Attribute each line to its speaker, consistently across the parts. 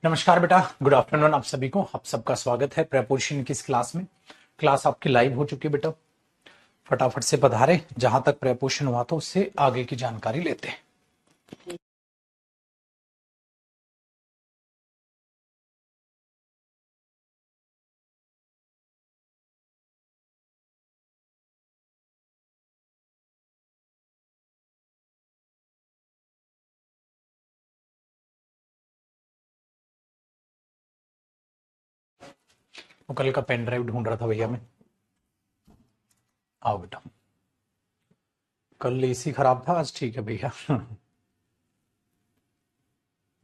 Speaker 1: नमस्कार बेटा, good afternoon आप सभी को। आप सबका स्वागत है प्रेपोजिशन की इस क्लास में। क्लास आपकी लाइव हो चुकी है बेटा, फटाफट से पधारे। जहां तक प्रेपोजिशन हुआ था उससे आगे की जानकारी लेते हैं। वो कल का पेन ड्राइव ढूंढ रहा था भैया मैं। आओ बेटा, कल एसी खराब था, आज ठीक है भैया।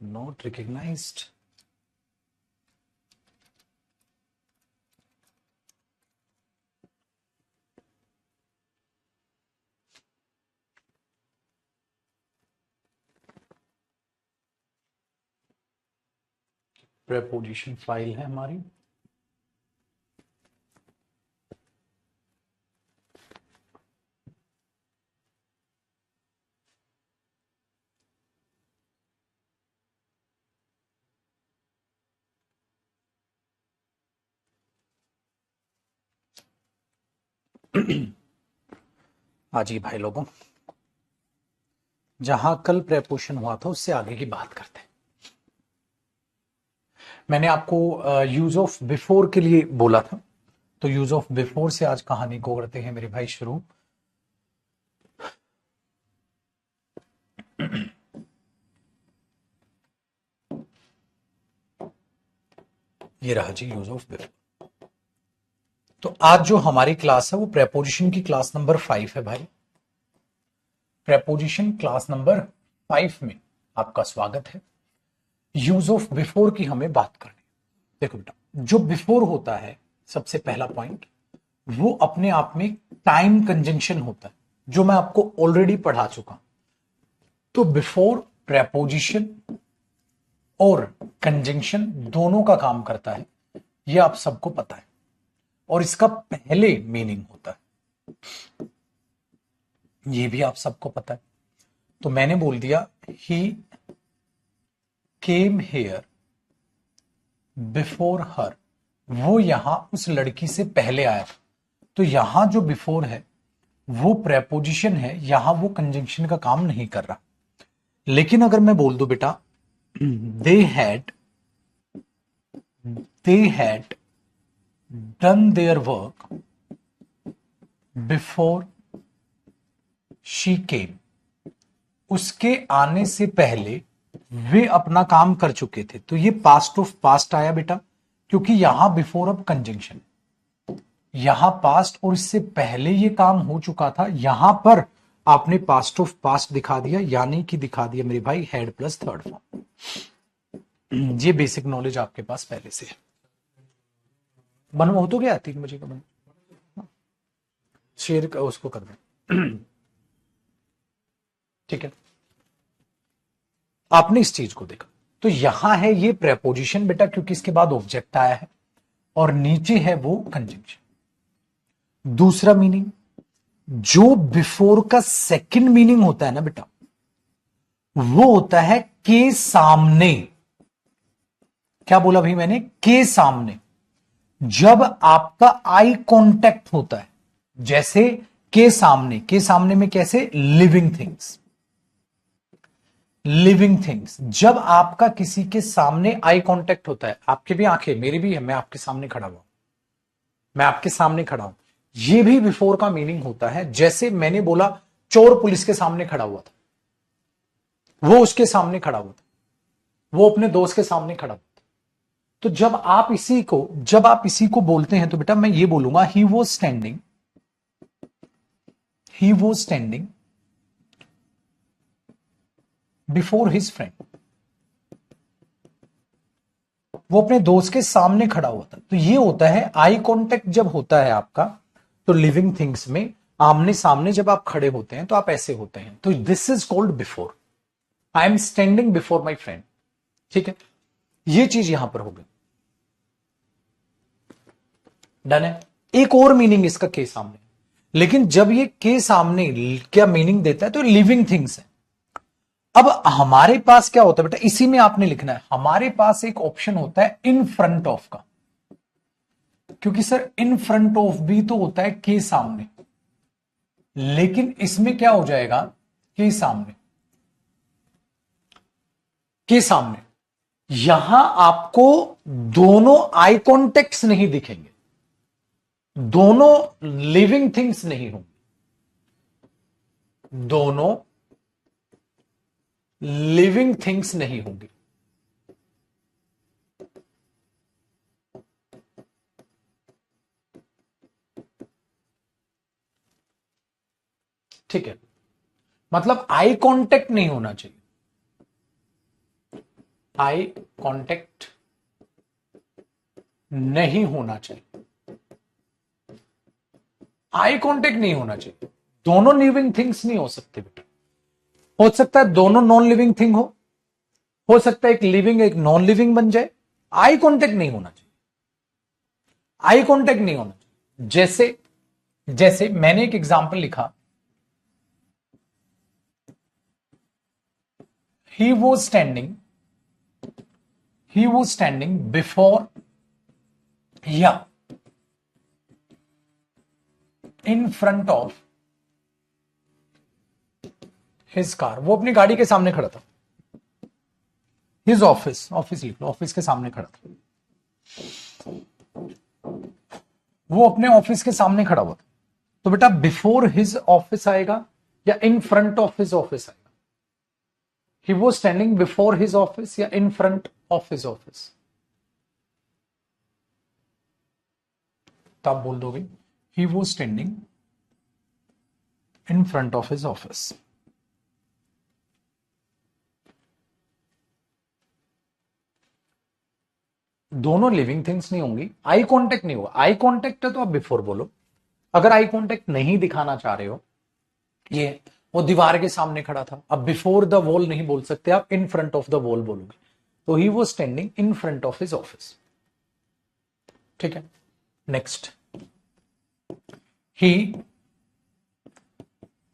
Speaker 1: Note recognised. प्रेपोजिशन फाइल है हमारी। आज ही भाई लोगों, जहां कल प्रेपोजिशन हुआ था उससे आगे की बात करते हैं। मैंने आपको यूज ऑफ बिफोर के लिए बोला था, तो यूज ऑफ बिफोर से आज कहानी को करते हैं मेरे भाई शुरू। ये रहा जी यूज ऑफ बिफोर। तो आज जो हमारी क्लास है वो प्रेपोजिशन की क्लास नंबर 5 है भाई। प्रेपोजिशन क्लास नंबर 5 में आपका स्वागत है। यूज ऑफ बिफोर की हमें बात करनी है। देखो बेटा, जो बिफोर होता है, सबसे पहला पॉइंट, वो अपने आप में टाइम कंजंक्शन होता है, जो मैं आपको ऑलरेडी पढ़ा चुका हूं। तो बिफोर प्रेपोजिशन और कंजंक्शन दोनों का काम करता है, यह आप सबको पता है। और इसका पहले मीनिंग होता है, यह भी आप सबको पता है। तो मैंने बोल दिया ही केम हेयर बिफोर हर, वो यहां उस लड़की से पहले आया था। तो यहां जो बिफोर है वो प्रेपोजिशन है, यहां वो कंजंक्शन का काम नहीं कर रहा। लेकिन अगर मैं बोल दूं बेटा they had done their work before she came, उसके आने से पहले वे अपना काम कर चुके थे। तो ये पास्ट ऑफ पास्ट आया बेटा, क्योंकि यहां बिफोर अब कंजंक्शन, यहां पास्ट और इससे पहले ये काम हो चुका था। यहां पर आपने पास्ट ऑफ पास्ट दिखा दिया, यानी कि दिखा दिया मेरे भाई हैड प्लस थर्ड फॉर्म। ये बेसिक नॉलेज आपके पास पहले से है। बन हो तो गया 3 बजे का बन, शेयर उसको कर दें। ठीक है, आपने इस चीज को देखा। तो यहां है ये प्रेपोजिशन बेटा, क्योंकि इसके बाद ऑब्जेक्ट आया है, और नीचे है वो कंजंक्शन। दूसरा मीनिंग, जो बिफोर का सेकंड मीनिंग होता है ना बेटा, वो होता है के सामने। क्या बोला भाई मैंने? के सामने। जब आपका आई कांटेक्ट होता है, जैसे के सामने, के सामने में कैसे? Living things, living things. जब आपका किसी के सामने आई कांटेक्ट होता है, आपके भी आंखें, मेरी भी है, मैं आपके सामने खड़ा हुआ, मैं आपके सामने खड़ा हूं, ये भी बिफोर का मीनिंग होता है। जैसे मैंने बोला चोर पुलिस के सामने खड़ा हुआ था, वो उसके सामने खड़ा हुआ था, वो अपने दोस्त के सामने खड़ा हुआ था। तो जब आप इसी को बोलते हैं तो बेटा मैं ये बोलूंगा ही was standing, he was standing before his friend, वो अपने दोस्त के सामने खड़ा हुआ था। तो ये होता है आई कांटेक्ट जब होता है आपका, तो लिविंग थिंग्स में आमने सामने जब आप खड़े होते हैं तो आप ऐसे होते हैं। तो this is called before, I am standing before my friend. ठीक है, ये चीज यहां पर हो गई। डन है। एक और मीनिंग इसका के सामने, लेकिन जब ये के सामने क्या मीनिंग देता है तो लिविंग थिंग्स है। अब हमारे पास क्या होता है बेटा, इसी में आपने लिखना है, हमारे पास एक ऑप्शन होता है इन फ्रंट ऑफ का, क्योंकि सर इन फ्रंट ऑफ भी तो होता है के सामने, लेकिन इसमें क्या हो जाएगा, के सामने, के सामने। यहां आपको दोनों आई कॉन्टेक्ट्स नहीं दिखेंगे, दोनों लिविंग थिंग्स नहीं होंगे, दोनों लिविंग थिंग्स नहीं होंगी। ठीक है, मतलब आई कांटेक्ट नहीं होना चाहिए, आई कांटेक्ट नहीं होना चाहिए, आई कांटेक्ट नहीं होना चाहिए। दोनों लिविंग थिंग्स नहीं हो सकते बेटा, हो सकता है दोनों नॉन लिविंग थिंग हो सकता है एक लिविंग एक नॉन लिविंग बन जाए। आई कांटेक्ट नहीं होना चाहिए, आई कांटेक्ट नहीं होना चाहिए। जैसे जैसे मैंने एक एग्जांपल लिखा, he was standing he was standing before, yeah, in front of his car। वो अपनी गाड़ी के सामने खड़ा था, his ऑफिस, ऑफिस लिख लो, ऑफिस के सामने खड़ा था, वो अपने ऑफिस के सामने खड़ा हुआ था। तो बेटा बिफोर हिज ऑफिस आएगा या in front of his office आएगा? He was standing before his office या in front of his office? तो आप बोल दोगे he was standing in front of his office. दोनों लिविंग थिंग्स नहीं होंगी, आई कांटेक्ट नहीं होगा। आई कांटेक्ट है तो आप बिफोर बोलो। अगर आई कांटेक्ट नहीं दिखाना चाह रहे हो, ये वो दीवार के सामने खड़ा था, अब बिफोर द वॉल नहीं बोल सकते, आप इन फ्रंट ऑफ द वॉल बोलोगे। तो ही was standing in front of his office. ठीक है, next, he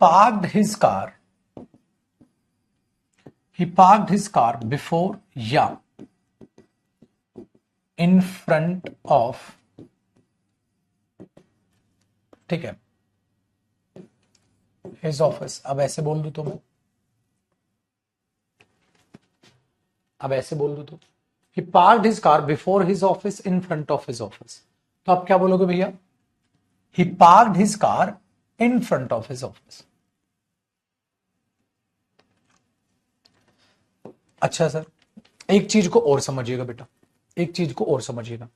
Speaker 1: parked his car, he parked his car before या in front of, ठीक है, his office। अब ऐसे बोल दूं तो मैं, अब ऐसे बोल दूं तो he parked his car before his office in front of his office। तो आप क्या बोलोगे भैया? he parked his car in front of his office। अच्छा सर, एक चीज को और समझिएगा बेटा, एक चीज को और समझिएगा।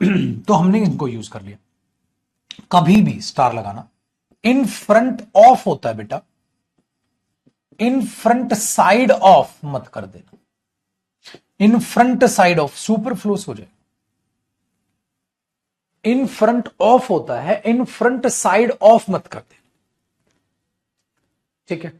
Speaker 1: तो हमने इनको यूज कर लिया, कभी भी स्टार लगाना इन फ्रंट ऑफ होता है बेटा, इन फ्रंट साइड ऑफ मत कर देना। In front side of superfluous हो जाए। इन फ्रंट ऑफ होता है, इन फ्रंट साइड ऑफ मत कर देना। ठीक है,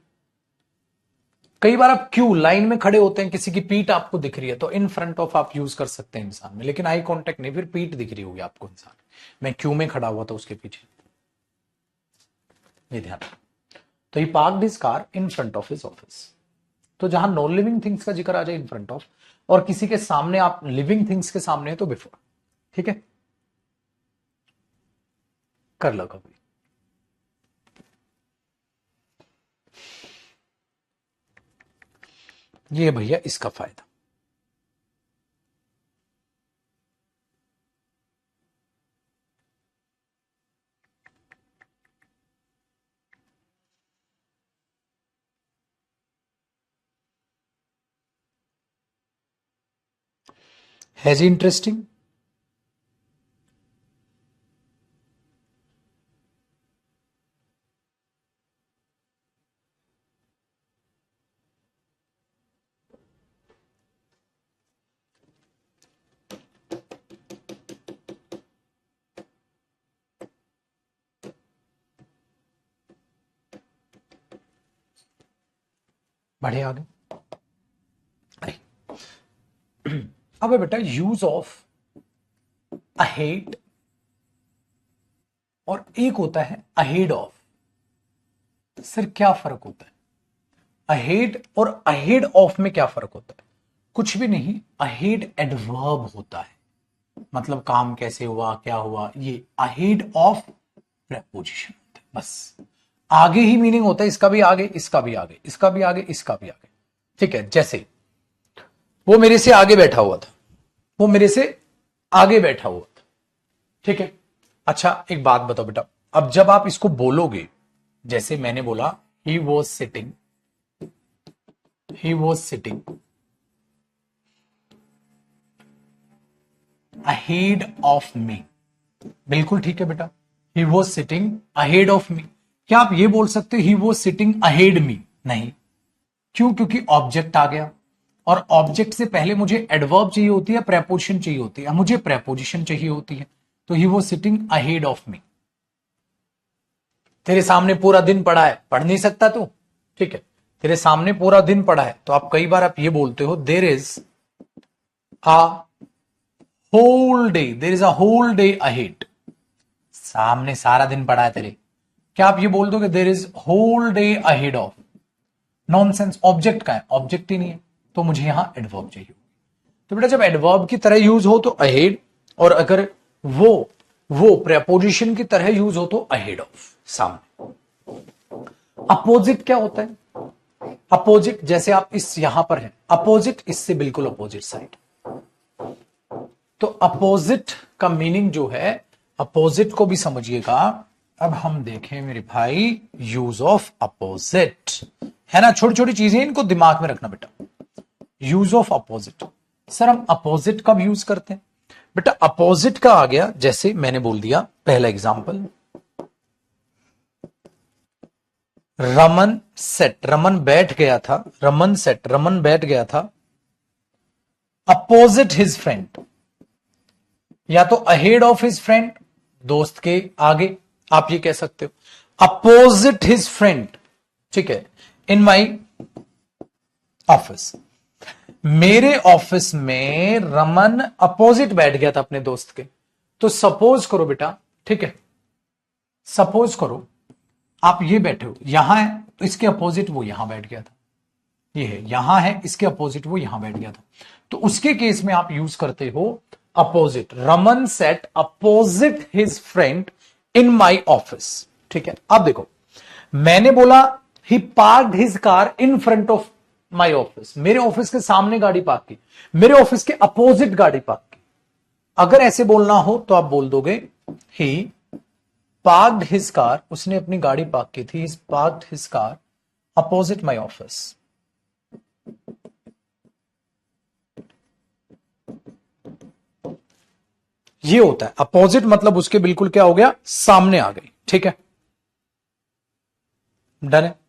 Speaker 1: कई बार आप क्यू लाइन में खड़े होते हैं, किसी की पीठ आपको दिख रही है तो इन फ्रंट ऑफ आप यूज कर सकते हैं इंसान में, लेकिन आई कांटेक्ट नहीं, फिर पीठ दिख रही होगी आपको इंसान। मैं क्यू में खड़ा हुआ था उसके पीछे, ये ध्यान। तो he parked his car in front of his office. तो जहां नॉन लिविंग थिंग्स का जिक्र आ जाए इन फ्रंट ऑफ, और किसी के सामने आप लिविंग थिंग्स के सामने है तो बिफोर। ठीक है, कर लो कभी। ये भैया इसका फायदा। है जी इंटरेस्टिंग। बढ़े आगे। अब बेटा यूज ऑफ अहेड और एक होता है अहेड ऑफ। सर क्या फर्क होता है अहेड और अहेड ऑफ में क्या फर्क होता है? कुछ भी नहीं, अहेड एडवर्ब होता है, मतलब काम कैसे हुआ, क्या हुआ, ये अहेड ऑफ प्रेपोजिशन होता है बस। आगे ही मीनिंग होता है, इसका भी आगे, इसका भी आगे, इसका भी आगे, इसका भी आगे। ठीक है, जैसे वो मेरे से आगे बैठा हुआ था, वो मेरे से आगे बैठा हुआ था। ठीक है, अच्छा एक बात बताओ बेटा, अब जब आप इसको बोलोगे, जैसे मैंने बोला he was sitting, he was sitting ahead of me, बिल्कुल ठीक है बेटा, he was sitting ahead of me. क्या आप ये बोल सकते ही वॉज सिटिंग अहेड मी? नहीं, क्यों? क्योंकि ऑब्जेक्ट आ गया, और ऑब्जेक्ट से पहले मुझे एडवर्ब चाहिए होती है, प्रेपोजिशन चाहिए होती है, मुझे प्रेपोजिशन चाहिए होती है, तो he was sitting ahead of me. तेरे सामने पूरा दिन पड़ा है, पढ़ नहीं सकता तू, ठीक है, तेरे सामने पूरा दिन पड़ा है, तो आप कई बार आप ये बोलते हो there is a whole day, there is a whole day ahead, सामने सारा दिन पड़ा है तेरे, क्या आप ये बोल दोगे there is whole day ahead of? Nonsense, object का है, ऑब्जेक्ट ही नहीं है, तो मुझे यहां एडवर्ब चाहिए। तो बेटा जब एडवर्ब की तरह यूज हो तो अहेड, और अगर वो प्रेपोजिशन की तरह यूज हो तो अहेड ऑफ, सामने। अपोजिट क्या होता है? अपोजिट, जैसे आप इस यहां पर हैं, अपोजिट इससे बिल्कुल अपोजिट साइड, तो अपोजिट का मीनिंग जो है, अपोजिट को भी समझिएगा। अब हम देखें मेरे भाई यूज ऑफ अपोजिट, है ना, छोटी छोटी चीजें इनको दिमाग में रखना बेटा। यूज ऑफ अपोजिट, सर हम अपोजिट कब यूज करते हैं? बेटा अपोजिट का आ गया, जैसे मैंने बोल दिया पहला एग्जांपल, रमन सेट, रमन बैठ गया था, रमन सेट, रमन बैठ गया था अपोजिट हिज फ्रेंड, या तो अहेड ऑफ हिज फ्रेंड, दोस्त के आगे, आप ये कह सकते हो अपोजिट हिज फ्रेंड। ठीक है, इन माई ऑफिस, मेरे ऑफिस में रमन अपोजिट बैठ गया था अपने दोस्त के। तो सपोज करो बेटा, ठीक है, सपोज करो आप ये बैठे हो, यहां है तो इसके अपोजिट वो यहां बैठ गया था, ये है यहां है, इसके अपोजिट वो यहां बैठ गया था, तो उसके केस में आप यूज करते हो opposite. Raman sat opposite his friend in my office. ठीक है, अब देखो मैंने बोला he parked his car in front of my office, मेरे ऑफिस के सामने गाड़ी पार्क की, मेरे ऑफिस के अपोजिट गाड़ी पार्क की। अगर ऐसे बोलना हो तो आप बोल दोगे ही पार्क्ड हिज कार, उसने अपनी गाड़ी पार्क की थी, he parked his car opposite my office. ये होता है अपोजिट, मतलब उसके बिल्कुल क्या हो गया, सामने आ गई। ठीक है, डन है।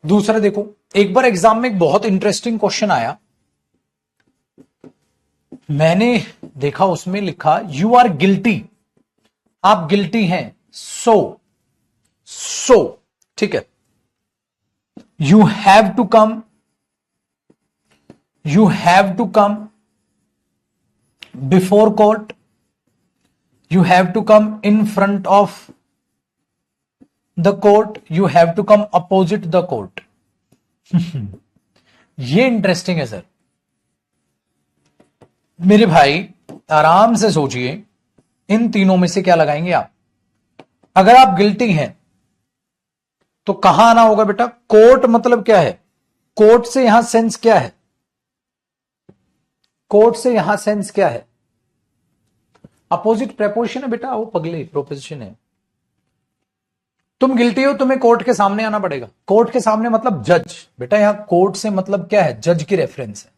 Speaker 1: दूसरा देखो, एक बार एग्जाम में एक बहुत इंटरेस्टिंग क्वेश्चन आया, मैंने देखा उसमें लिखा यू आर गिल्टी, आप गिल्टी हैं, सो ठीक है, you have to come, you have to come before court, you have to come in front of the court, you have to come opposite the court. ये interesting है sir. मेरे भाई आराम से सोचिए, इन तीनों में से क्या लगाएंगे आप? अगर आप गिल्टी हैं तो कहां आना होगा बेटा? कोर्ट मतलब क्या है? कोर्ट से यहां सेंस क्या है? कोर्ट से यहां सेंस क्या है? अपोजिट प्रेपोजिशन है बेटा, वो पगले प्रोपोजिशन है। तुम गिल्टी हो, तुम्हें कोर्ट के सामने आना पड़ेगा। कोर्ट के सामने मतलब जज, बेटा यहां कोर्ट से मतलब क्या है? जज की रेफरेंस है।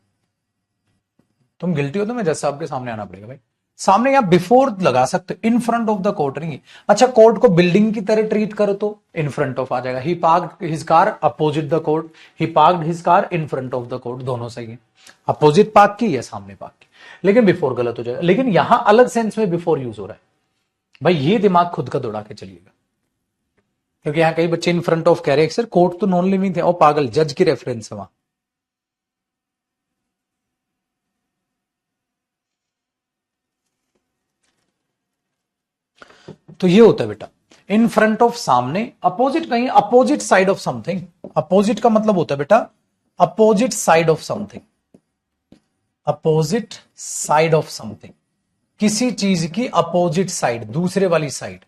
Speaker 1: तुम गिल्टी हो, तुम्हें जज साहब के सामने आना पड़ेगा भाई। सामने यहां बिफोर लगा सकते, इन फ्रंट ऑफ द कोर्ट नहीं। अच्छा, कोर्ट को बिल्डिंग की तरह ट्रीट करो तो इन फ्रंट ऑफ आ जाएगा। He parked his car opposite the court, he parked his car in front of the court, दोनों सही है। अपोजिट पार्क की या सामने पार्क की, लेकिन बिफोर गलत हो जाएगा। लेकिन यहां अलग सेंस में बिफोर यूज हो रहा है भाई, ये दिमाग खुद का दौड़ा के चलिएगा, क्योंकि यहां कई बच्चे इन फ्रंट ऑफ कह रहे हैं सर कोर्ट तो नॉन लिविंग थे, और पागल जज की रेफरेंस है वहां। तो ये होता है बेटा इन फ्रंट ऑफ, सामने, अपोजिट कहीं, opposite side of something. Opposite का मतलब होता है बेटा opposite side of something, opposite side of something, किसी चीज की अपोजिट साइड, दूसरे वाली साइड,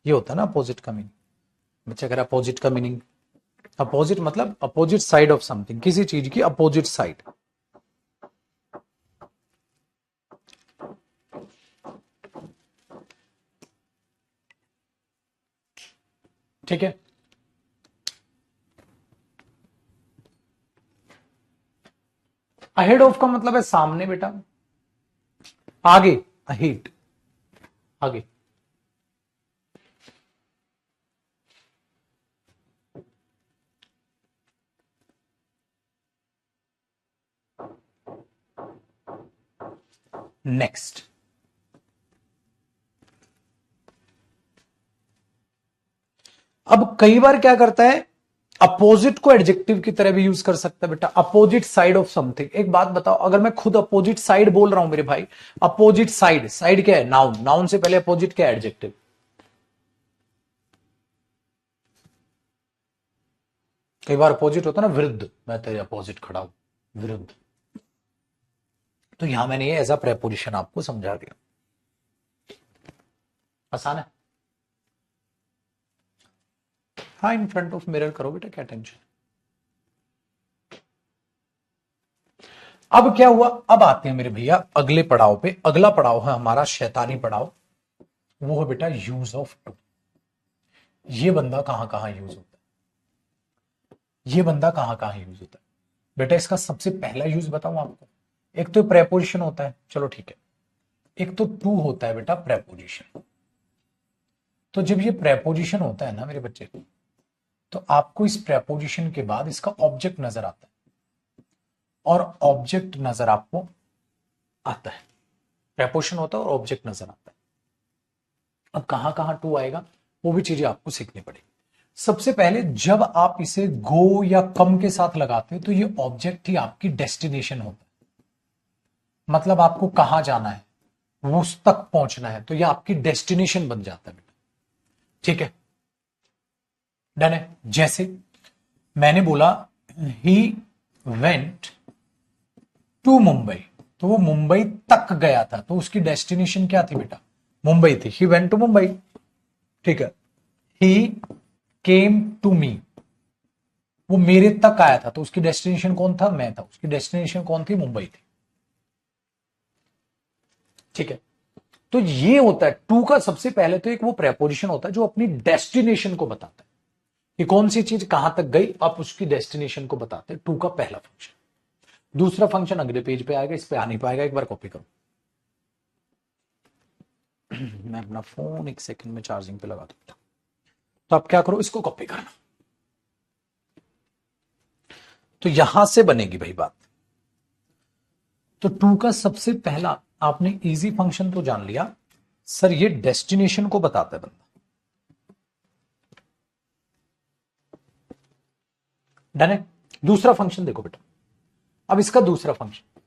Speaker 1: ये होता है ना अपोजिट का मीनिंग। बच्चा कह रहा अपोजिट का मीनिंग, अपोजिट मतलब अपोजिट साइड ऑफ समथिंग, किसी चीज की अपोजिट साइड। ठीक है, अहेड ऑफ का मतलब है सामने बेटा, आगे, अहेड आगे। नेक्स्ट, अब कई बार क्या करता है अपोजिट को एडजेक्टिव की तरह भी यूज कर सकता है बेटा, अपोजिट साइड ऑफ समथिंग। एक बात बताओ, अगर मैं खुद अपोजिट साइड बोल रहा हूं मेरे भाई, अपोजिट साइड, साइड क्या है नाउन, नाउन से पहले अपोजिट क्या है एडजेक्टिव। कई बार अपोजिट होता है ना विरुद्ध, मैं तेरे अपोजिट खड़ा हूं, विरुद्ध। तो यहां मैंने ये एज अ प्रेपोजिशन आपको समझा दिया, आसान है। हाँ इन फ्रंट ऑफ मिरर करो बेटा, क्या टेंशन। अब क्या हुआ, अब आते हैं मेरे भैया अगले पड़ाव पे। अगला पड़ाव है हमारा शैतानी पड़ाव, वो है बेटा यूज ऑफ टू। ये बंदा कहां कहां यूज होता है, ये बंदा कहां कहां यूज होता है बेटा। इसका सबसे पहला यूज बताऊं आपको, एक तो प्रेपोजिशन होता है, चलो ठीक है, एक तो टू होता है बेटा प्रेपोजिशन। तो जब ये प्रेपोजिशन होता है ना मेरे बच्चे, तो आपको इस प्रेपोजिशन के बाद इसका ऑब्जेक्ट नजर आता है, और ऑब्जेक्ट नजर आपको आता है, प्रेपोजिशन होता है और ऑब्जेक्ट नजर आता है। अब कहां कहां टू आएगा वो भी चीजें आपको सीखनी पड़ेगी। सबसे पहले जब आप इसे गो या कम के साथ लगाते हैं तो ये ऑब्जेक्ट ही आपकी डेस्टिनेशन होता है, मतलब आपको कहां जाना है, वो उस तक पहुंचना है, तो ये आपकी डेस्टिनेशन बन जाता है बेटा। ठीक है, डन है। जैसे मैंने बोला ही वेंट टू मुंबई, तो वो मुंबई तक गया था, तो उसकी डेस्टिनेशन क्या थी बेटा, मुंबई थी। ही वेंट टू मुंबई, ठीक है। ही केम टू मी, वो मेरे तक आया था, तो उसकी डेस्टिनेशन कौन था, मैं था, उसकी डेस्टिनेशन कौन थी, मुंबई थी। ठीक है, तो ये होता है टू का सबसे पहले तो एक वो प्रेपोजिशन होता है जो अपनी डेस्टिनेशन को बताता है कि कौन सी चीज कहां तक गई, आप उसकी डेस्टिनेशन को बताते हैं, टू का पहला फंक्शन। दूसरा फंक्शन अगले पेज पे आएगा, इस पे आ नहीं पाएगा, एक बार कॉपी करो। मैं अपना फोन एक सेकंड में चार्जिंग पे लगा दूंगा, तो आप क्या करो, इसको कॉपी करना, तो यहां से बनेगी भाई बात। तो टू का सबसे पहला आपने इजी फंक्शन तो जान लिया, सर ये डेस्टिनेशन को बताता है बंदा। डन है। दूसरा फंक्शन देखो बेटा, अब इसका दूसरा फंक्शन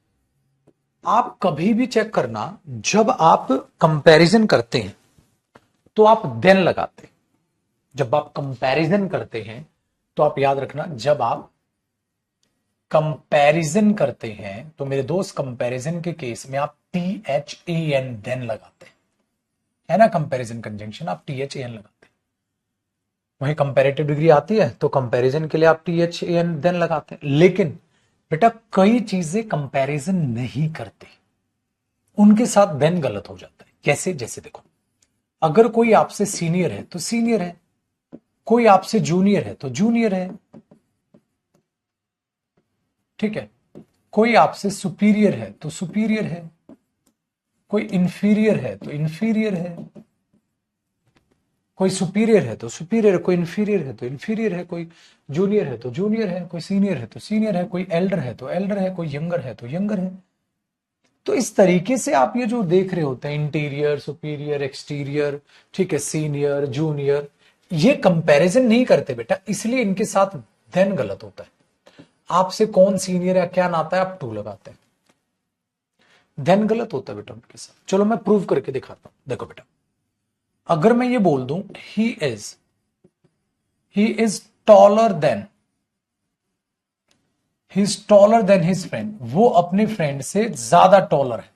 Speaker 1: आप कभी भी चेक करना, जब आप कंपैरिजन करते हैं तो आप देन लगाते हैं। जब आप कंपैरिजन करते हैं तो आप याद रखना, जब आप कंपैरिजन करते हैं तो मेरे दोस्त कंपैरिजन के केस में आप THAN देन लगाते हैं, है ना, कंपैरिजन कंजंक्शन, आप THAN लगाते हैं। वहीं कंपैरेटिव डिग्री आती है तो कंपैरिजन के लिए आप THAN देन लगाते हैं। लेकिन बेटा कई चीजें कंपैरिजन नहीं करती, उनके साथ देन गलत हो जाता है। कैसे, जैसे देखो, अगर कोई आपसे सीनियर है तो सीनियर है, कोई आपसे जूनियर है तो जूनियर है, ठीक है, कोई आपसे सुपीरियर है तो सुपीरियर है, कोई इंफीरियर है तो इंफीरियर है, कोई सुपीरियर है तो सुपीरियर, कोई इंफीरियर है तो इंफीरियर है, कोई जूनियर है तो जूनियर है, कोई सीनियर है तो सीनियर है, कोई एल्डर है तो एल्डर है, कोई यंगर है तो यंगर है। तो इस तरीके से आप ये जो देख रहे होते हैं, इंटीरियर, सुपीरियर, एक्सटीरियर, ठीक है, सीनियर, जूनियर, ये कंपैरिजन नहीं करते बेटा, इसलिए इनके साथ देन गलत होता है। आपसे कौन सीनियर है, क्या नाता है, आप टू लगाते हैं, देन गलत होता है बेटा उनके साथ। चलो मैं प्रूव करके दिखाता हूं, देखो बेटा, अगर मैं ये बोल दूं ही is taller than his friend, वो अपने फ्रेंड से ज्यादा टॉलर है,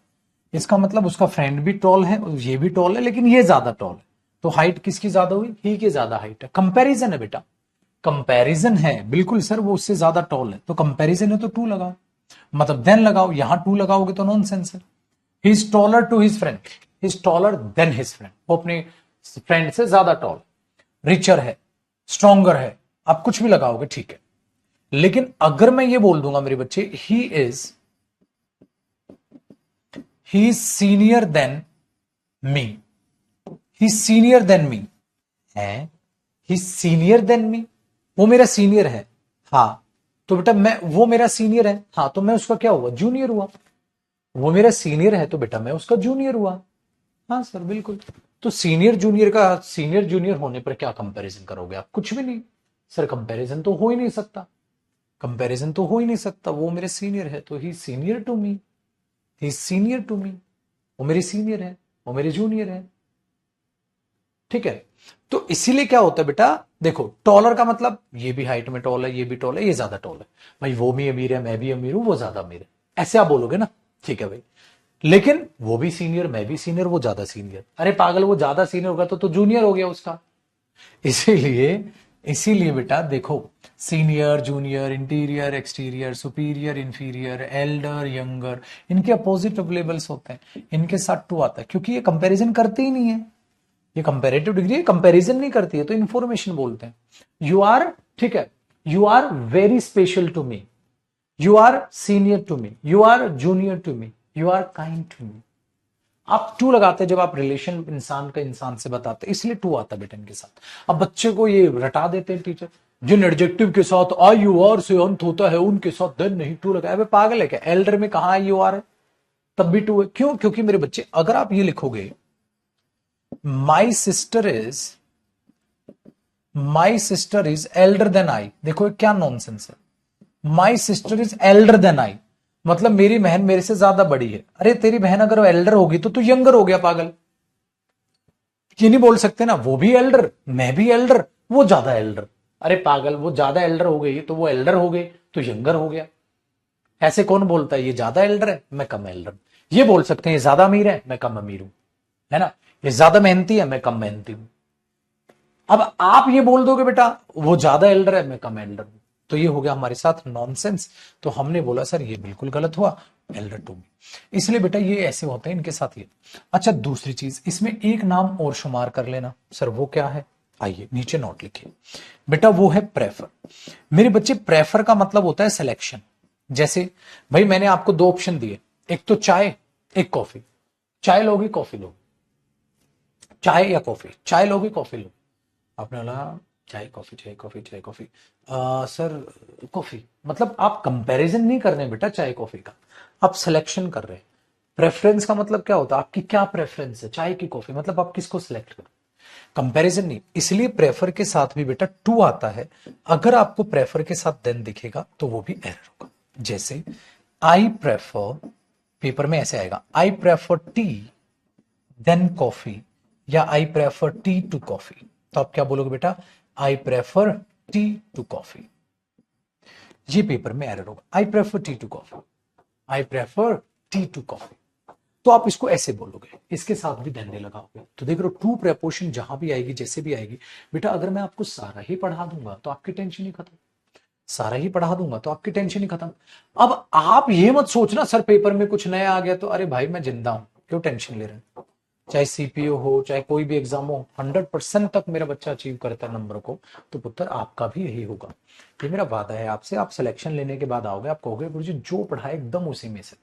Speaker 1: इसका मतलब उसका फ्रेंड भी टॉल है और ये भी टॉल है, लेकिन ये ज्यादा टॉल है। तो हाइट किसकी ज्यादा हुई? ही की ज्यादा हाइट है। कंपैरिजन है बेटा, कंपैरिजन है, बिल्कुल सर वो उससे ज्यादा टॉल है, तो कंपैरिजन है तो टू लगाओ, मतलब देन लगाओ, यहां टू लगाओगे तो नॉनसेंस है। He is taller to his friend, he is taller than his friend, वो अपने फ्रेंड से ज्यादा टॉल, रिचर है, स्ट्रॉन्गर है, आप कुछ भी लगाओगे ठीक है। लेकिन अगर मैं ये बोल दूंगा मेरे बच्चे he is senior than me, he senior than me है, ही सीनियर देन मी, वो मेरा सीनियर है, हाँ तो बेटा मैं, वो मेरा सीनियर है, हाँ तो मैं उसका क्या हुआ? जूनियर हुआ। वो मेरा सीनियर है तो बेटा मैं उसका जूनियर हुआ। हाँ सर बिल्कुल। तो सीनियर जूनियर का, सीनियर जूनियर होने पर क्या कंपैरिजन करोगे आप? कुछ भी नहीं सर, कंपैरिजन तो हो ही नहीं सकता, कंपैरिजन तो हो ही नहीं सकता, वो मेरे सीनियर है तो he senior to me, he senior to me, वो मेरी सीनियर है, वो मेरे जूनियर है, ठीक है। तो इसीलिए क्या होता है बेटा, देखो टॉलर का मतलब ये भी हाइट में टॉल है, ये भी टॉल है, ये ज्यादा टॉल है, भाई वो भी अमीर है, मैं भी अमीर हूं, वो ज्यादा अमीर है, ऐसे आप बोलोगे ना, ठीक है भाई। लेकिन वो भी सीनियर, मैं भी सीनियर, वो ज्यादा सीनियर, अरे पागल वो ज्यादा सीनियर होगा तो जूनियर हो गया उसका। इसीलिए इसीलिए बेटा देखो, senior junior interior exterior superior inferior Elder younger, इनके अपोजिट लेबल्स होते हैं, इनके साथ टू आता है, क्योंकि ये कंपैरिजन करते ही नहीं है, ये कंपैरेटिव डिग्री कंपैरिजन नहीं करती है, तो इंफॉर्मेशन बोलते हैं। यू आर, ठीक है, you are very special to me, you are senior to me, you are junior to me, you are kind to me. आप टू लगाते हैं जब आप रिलेशन इंसान का इंसान से बताते हैं, इसलिए टू आता है बेटा इनके साथ। अब बच्चे को ये रटा देते हैं टीचर, जिन एडजेक्टिव के साथ आई यू आर से अंत होता है उनके साथ देन नहीं टू लगाया। अबे पागल है क्या? एल्डर में कहा आई यू आर है, तब भी टू है। क्यों? क्योंकि मेरे बच्चे अगर आप ये लिखोगे my sister is elder than I, देखो क्या नॉनसेंस है, my sister is elder than I, मतलब मेरी बहन मेरे से ज्यादा बड़ी है। अरे तेरी बहन अगर एल्डर होगी तो तू यंगर हो गया पागल, ये नहीं बोल सकते ना, वो भी एल्डर मैं भी एल्डर, वो ज्यादा एल्डर। अरे पागल, वो ज्यादा एल्डर हो गई तो वो एल्डर हो गई तो यंगर हो गया। ऐसे कौन बोलता है ये ज्यादा एल्डर है मैं कम एल्डर? ये बोल सकते हैं ये ज्यादा अमीर है मैं कम अमीर हूं, है ना, ये ज्यादा मेहनती है मैं कम मेहनती हूं। अब आप ये बोल दोगे बेटा वो ज्यादा एल्डर है मैं कम एल्डर हूं, तो ये हो गया हमारे साथ नॉनसेंस। तो हमने बोला सर ये बिल्कुल गलत हुआ, एल्डर टू मी, इसलिए बेटा ये ऐसे होते हैं इनके साथ ये। अच्छा दूसरी चीज, इसमें एक नाम और शुमार कर लेना सर, वो क्या है? आइए नीचे नोट लिखिए बेटा, वो है प्रेफर। मेरे बच्चे प्रेफर का मतलब होता है सिलेक्शन। जैसे भाई मैंने आपको दो ऑप्शन दिए, एक तो चाय एक कॉफी, चाय लोगे कॉफी लोगे, चाय या कॉफी, चाय लोगे कॉफी लोगे, आपने बोला चाय कॉफी चाय कॉफी चाय कॉफी, सर कॉफी, मतलब आप कंपैरिजन नहीं कर रहे बेटा चाय कॉफी का, आप सिलेक्शन कर रहे हैं। प्रेफरेंस का मतलब क्या होता है, आपकी क्या प्रेफरेंस है, चाय की कॉफी, मतलब आप किसको सिलेक्ट करें, कंपैरिजन नहीं। इसलिए प्रेफर के साथ भी बेटा टू आता है, अगर आपको प्रेफर के साथ देन दिखेगा तो वो भी एरर होगा। जैसे आई प्रेफर, पेपर में ऐसे आएगा I prefer tea than coffee, या I prefer tea to coffee, तो आप क्या बोलोगे बेटा, I prefer tea to coffee, ये पेपर में एरर होगा, I prefer tea to coffee, I prefer tea to coffee, तो आप इसको ऐसे बोलोगे, इसके साथ भी धन्य लगाओगे। तो देख लो टू प्रेपोजिशन जहां भी आएगी जैसे भी आएगी बेटा, अगर मैं आपको सारा ही पढ़ा दूंगा तो आपकी टेंशन ही खत्म, सारा ही पढ़ा दूंगा तो आपकी टेंशन ही खत्म। अब आप ये मत सोचना सर पेपर में कुछ नया आ गया तो, अरे भाई मैं जिंदा हूं, क्यों टेंशन ले रहे हैं, चाहे सीपीओ हो चाहे कोई भी एग्जाम हो, 100% तक मेरा बच्चा अचीव करता है नंबर को, तो पुत्र आपका भी यही होगा, ये मेरा वादा है आपसे। आप सिलेक्शन लेने के बाद आओगे, आप कहोगे गुरुजी जो पढ़ा एकदम उसी में से,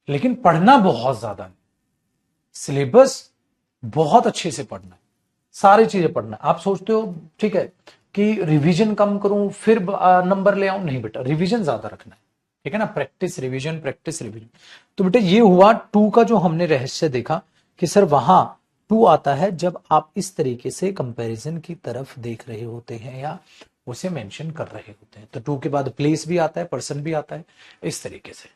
Speaker 1: लेकिन पढ़ना बहुत ज्यादा है, सिलेबस बहुत अच्छे से पढ़ना है, सारी चीजें पढ़ना है। आप सोचते हो ठीक है कि रिवीजन कम करूं फिर नंबर ले आऊं, नहीं बेटा रिवीजन ज्यादा रखना है, ठीक है ना, प्रैक्टिस रिवीजन प्रैक्टिस रिवीजन। तो बेटा ये हुआ टू का जो हमने रहस्य देखा कि सर वहां टू आता है जब आप इस तरीके से कंपैरिजन की तरफ देख रहे होते हैं या उसे मेंशन कर रहे होते हैं। तो टू के बाद प्लेस भी आता है, पर्सन भी आता है, इस तरीके से।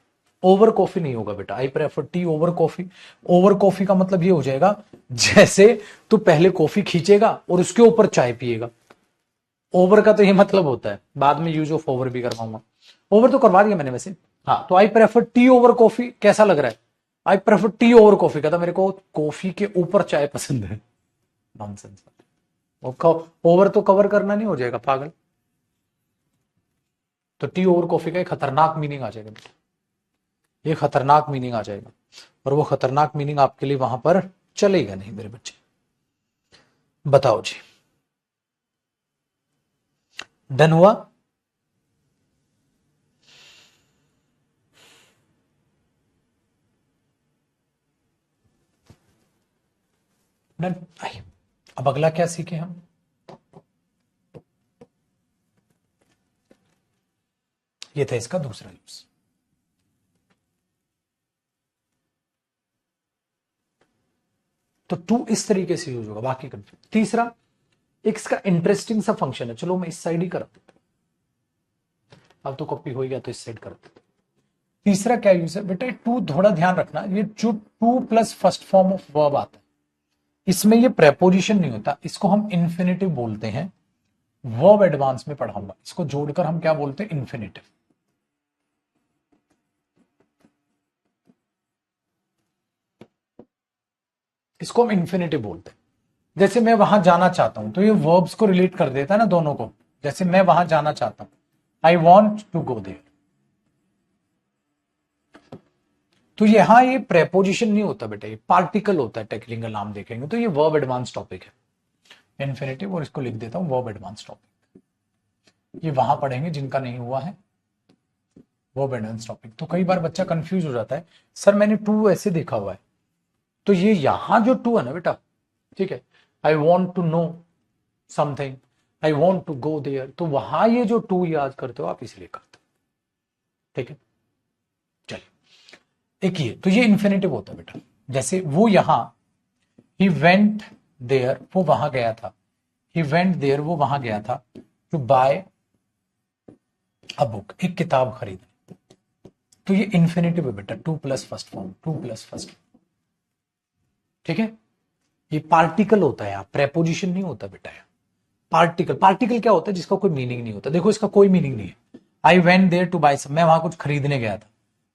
Speaker 1: ओवर कॉफी नहीं होगा बेटा, I prefer T over coffee. Over coffee का मतलब ये हो जाएगा जैसे तू पहले कॉफी खींचेगा और उसके ऊपर चाय पिएगा। ओवर का तो ये मतलब होता है, बाद में यूज ऑफ ओवर भी करवाऊंगा। ओवर तो करवा दिया मैंने वैसे। हाँ, तो आई प्रेफर टी ओवर कॉफी कैसा लग रहा है? आई प्रेफर टी ओवर कॉफी, कहता मेरे को कॉफी के ऊपर चाय पसंद है। नॉनसेंस। ओवर तो कवर करना नहीं हो जाएगा पागल। तो टी ओवर कॉफी का एक खतरनाक मीनिंग आ जाएगा बेटा, ये खतरनाक मीनिंग आ जाएगा, और वो खतरनाक मीनिंग आपके लिए वहां पर चलेगा नहीं मेरे बच्चे। बताओ जी, डन हुआ? डन। आइए अब अगला क्या सीखे हम? ये था इसका दूसरा यूज। तो टू इस तरीके से यूज होगा, बाकी कंफ्यूज। तीसरा, एक इसका इंटरेस्टिंग सा फंक्शन है, चलो मैं इस साइड ही कर देता हूं, अब तो कॉपी हो गया तो इस साइड कर देता। तीसरा क्या यूज है बेटा? टू, थोड़ा ध्यान रखना, ये जो two plus first form of verb आता है, इसमें ये प्रेपोजिशन नहीं होता, इसको हम इंफिनिटिव बोलते हैं। वर्ब एडवांस में पढ़ाऊंगा, इसको जोड़कर हम क्या बोलते हैं? इंफिनिटिव। इसको हम इंफिनिटिव बोलते हैं। जैसे मैं वहां जाना चाहता हूं, तो ये वर्ब्स को रिलेट कर देता है ना दोनों को। जैसे मैं वहां जाना चाहता हूं, I want to go there, तो यहां ये प्रेपोजिशन नहीं होता बेटा, ये पार्टिकल होता है। टेक्निकल नाम देखेंगे तो ये वर्ब एडवांस टॉपिक है, इंफिनिटिव, और इसको लिख देता हूं वर्ब एडवांस टॉपिक। ये वहां पढ़ेंगे जिनका नहीं हुआ है वर्ब एडवांस टॉपिक। तो कई बार बच्चा कंफ्यूज हो जाता है, सर मैंने टू ऐसे देखा हुआ है, तो ये यहां जो टू है ना बेटा, ठीक है, I want to know something, I want to go there, तो वहां ये जो टू याद करते हो आप, इसलिए करते हो, ठीक है। चलिए, एक ये तो ये इंफिनिटिव होता है बेटा। जैसे वो यहां, ही वेंट देयर, वो वहां गया था, ही वेंट देयर, वो वहां गया था, टू बाय अ बुक, एक किताब खरीदने, तो ये इंफिनिटिव है बेटा, two plus first form, two plus first, ठीक है। ये पार्टिकल होता है, प्रेपोजिशन नहीं होता बेटा। पार्टिकल, पार्टिकल क्या होता है? जिसका कोई मीनिंग नहीं होता। देखो इसका कोई मीनिंग नहीं है। I went there to buy some, मैं वहां कुछ खरीदने गया था,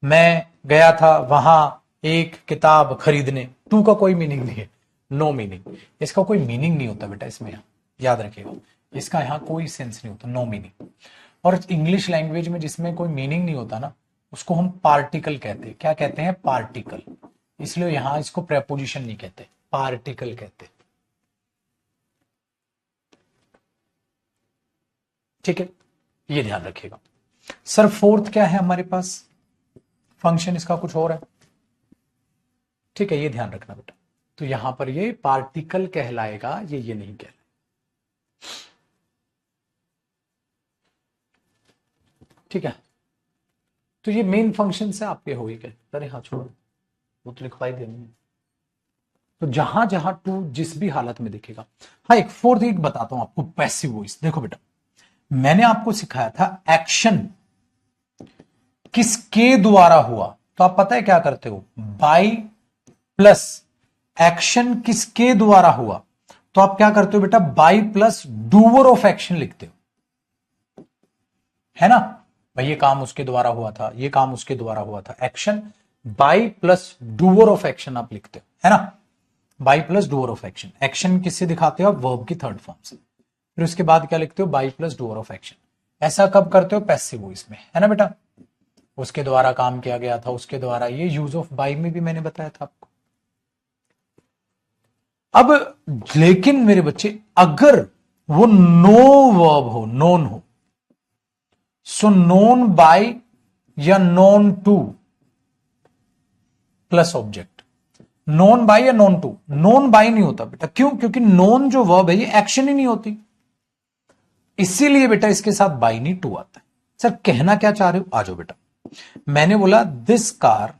Speaker 1: मैं गया था वहां एक किताब खरीदने, टू का कोई मीनिंग नहीं है, नो मीनिंग। इसका कोई मीनिंग नहीं होता बेटा इसमें, यहाँ याद रखिएगा, इसका यहाँ कोई सेंस नहीं होता, नो मीनिंग। और इंग्लिश लैंग्वेज में जिसमें कोई मीनिंग नहीं होता ना, उसको हम पार्टिकल कहते हैं। क्या कहते हैं? पार्टिकल। इसलिए यहां इसको प्रेपोजिशन नहीं कहते, पार्टिकल कहते, ठीक है, ये ध्यान रखिएगा। सर फोर्थ क्या है हमारे पास? फंक्शन इसका कुछ और है, ठीक है, ये ध्यान रखना बेटा। तो यहां पर ये पार्टिकल कहलाएगा, ये नहीं कहलाएगा, ठीक है। तो ये मेन फंक्शन से आपके हो ही गए। अरे हाँ छोड़ो, वो तो लिखवाई देंगे। तो जहां जहां टू जिस भी हालत में दिखेगा। हाँ, एक फोर्थ एक बताता हूं आपको, पैसिव वॉइस। देखो बेटा, मैंने आपको सिखाया था एक्शन किसके द्वारा हुआ, तो आप पता है क्या करते हो? बाय प्लस एक्शन किसके द्वारा हुआ, तो आप क्या करते हो बेटा? By plus doer of action लिखते हो, है ना भाई? ये काम उसके द्वारा हुआ था, ये काम उसके द्वारा हुआ था, action by plus doer of action आप लिखते हो, है ना? By plus doer of action, action किससे दिखाते हो आप? वर्ब की थर्ड फॉर्म से। फिर उसके बाद क्या लिखते हो? By plus doer of action. ऐसा कब करते हो? पैसिव वॉइस में, है ना बेटा? उसके द्वारा काम किया गया था, उसके द्वारा, ये यूज ऑफ बाय में भी मैंने बताया था आपको। अब लेकिन मेरे बच्चे, अगर वो नो वर्ब हो, नोन हो, सो नोन बाय या known two plus object, known by या नोन टू। नोन बाय नहीं होता बेटा, क्यों? क्योंकि नोन जो वर्ब है ये एक्शन ही नहीं होती, इसीलिए बेटा इसके साथ बाय नहीं टू आता है। सर कहना क्या चाह रहे हो? आ जाओ बेटा। मैंने बोला this car